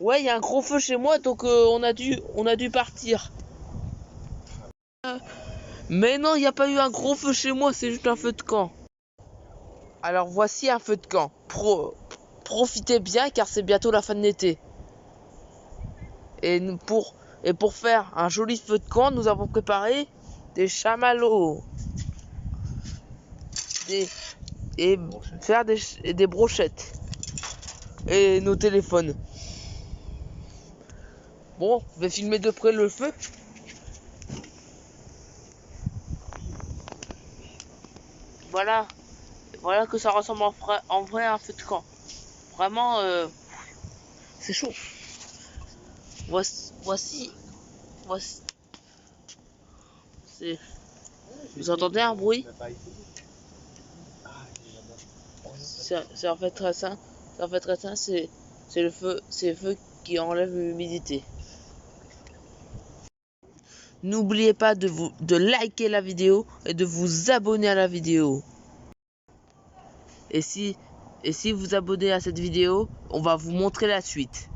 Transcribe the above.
Ouais, il y a un gros feu chez moi, donc on a dû partir. Mais non, il n'y a pas eu un gros feu chez moi, c'est juste un feu de camp. Alors voici un feu de camp. Profitez bien car c'est bientôt la fin de l'été. Et pour faire un joli feu de camp, nous avons préparé des chamallows. Et faire des brochettes. Et nos téléphones. Bon, je vais filmer de près le feu. Voilà. Voilà que ça ressemble en vrai à un feu de camp. Vraiment, c'est chaud. Voici. Vous entendez un bruit? C'est en fait très simple. C'est le feu qui enlève l'humidité. N'oubliez pas de liker la vidéo et de vous abonner à la vidéo. Et si vous abonnez à cette vidéo, on va vous montrer la suite.